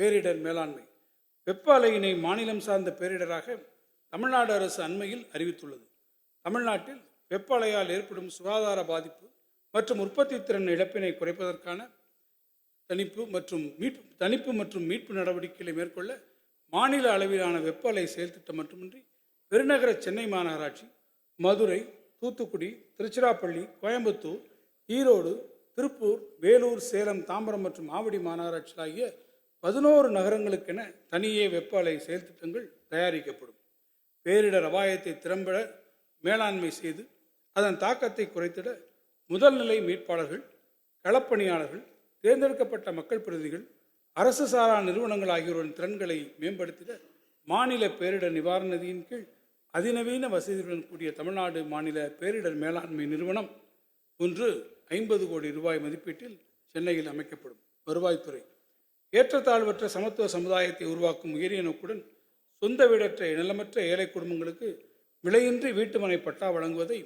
பேரிடர் மேலாண்மை. வெப்ப அலையினை மாநிலம் சார்ந்த பேரிடராக தமிழ்நாடு அரசு அண்மையில் அறிவித்துள்ளது. தமிழ்நாட்டில் வெப்ப அலையால் ஏற்படும் சுகாதார பாதிப்பு மற்றும் உற்பத்தி திறன் இழப்பினை குறைப்பதற்கான தணிப்பு மற்றும் மீட்பு நடவடிக்கைகளை மேற்கொள்ள மாநில அளவிலான வெப்ப அலை செயல் திட்டம் மட்டுமின்றி பெருநகர சென்னை மாநகராட்சி, மதுரை, தூத்துக்குடி, திருச்சிராப்பள்ளி, கோயம்புத்தூர், ஈரோடு, திருப்பூர், வேலூர், சேலம், தாம்பரம் மற்றும் ஆவடி மாநகராட்சி ஆகிய 11 நகரங்களுக்கென தனியே வெப்ப அலை செயல் திட்டங்கள் தயாரிக்கப்படும். பேரிடர் அபாயத்தை திறம்பட மேலாண்மை செய்து அதன் தாக்கத்தை குறைத்திட முதல்நிலை மீட்பாளர்கள், களப்பணியாளர்கள், தேர்ந்தெடுக்கப்பட்ட மக்கள் பிரதிநிதிகள், அரசு சாரா நிறுவனங்கள் ஆகியோரின் திறன்களை மேம்படுத்திட மாநில பேரிடர் நிவாரண நிதியின் கீழ் அதிநவீன வசதியுடன் கூடிய தமிழ்நாடு மாநில பேரிடர் மேலாண்மை நிறுவனம் ஒன்று 50 கோடி ரூபாய் மதிப்பீட்டில் சென்னையில் அமைக்கப்படும். வருவாய்த்துறை. ஏற்றத்தாழ்வற்ற சமத்துவ சமுதாயத்தை உருவாக்கும் உயரிய நோக்குடன் சொந்த வீடற்ற நிலமற்ற ஏழை குடும்பங்களுக்கு விலையின்றி வீட்டுமனை பட்டா வழங்குவதை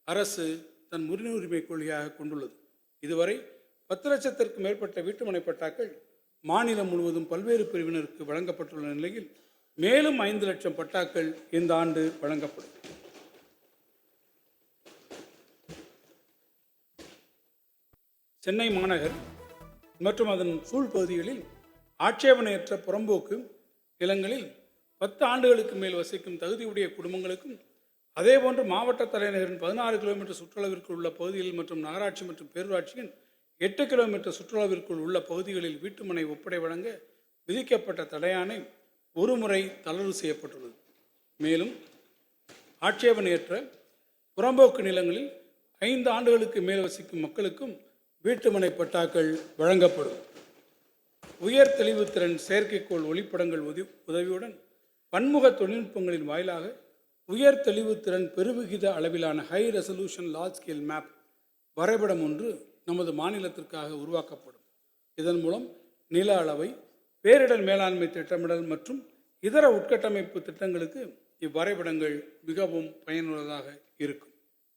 அரசு தன் முன்னுரிமை கொள்கையாக கொண்டுள்ளது. இதுவரை 10 லட்சத்திற்கும் மேற்பட்ட வீட்டுமனை பட்டாக்கள் மாநிலம் முழுவதும் பல்வேறு பிரிவினருக்கு வழங்கப்பட்டுள்ள நிலையில் மேலும் 5 லட்சம் பட்டாக்கள் இந்த ஆண்டு வழங்கப்படும். சென்னை மாநகர் மற்றும் அதன் சூழ்பகுதிகளில் ஆட்சேபனையற்ற புறம்போக்கு நிலங்களில் 10 ஆண்டுகளுக்கு மேல் வசிக்கும் தகுதியுடைய குடும்பங்களுக்கும், அதேபோன்று மாவட்ட தலைநகரின் 16 கிலோமீட்டர் சுற்றளவிற்குள் உள்ள பகுதிகளில் மற்றும் நகராட்சி மற்றும் பேரூராட்சியின் 8 கிலோமீட்டர் சுற்றளவிற்குள் உள்ள பகுதிகளில் வீட்டுமனை ஒப்படை வழங்க விதிக்கப்பட்ட தடையாணை ஒருமுறை தளர்வு செய்யப்பட்டுள்ளது. மேலும் ஆட்சேபனையற்ற புறம்போக்கு நிலங்களில் 5 ஆண்டுகளுக்கு மேல் வசிக்கும் மக்களுக்கும் வீட்டுமனை பட்டாக்கள் வழங்கப்படும். உயர் தெளிவுத்திறன் செயற்கைக்கோள் ஒளிப்படங்கள் உதவியுடன் பன்முக தொழில்நுட்பங்களின் வாயிலாக உயர் தெளிவுத்திறன் பெருவிகித அளவிலான high resolution large scale map வரைபடம் ஒன்று நமது மாநிலத்திற்காக உருவாக்கப்படும். இதன் மூலம் நில அளவை, பேரிடர் மேலாண்மை திட்டமிடல் மற்றும் இதர உட்கட்டமைப்பு திட்டங்களுக்கு இவ்வரைபடங்கள் மிகவும் பயனுள்ளதாக இருக்கும்.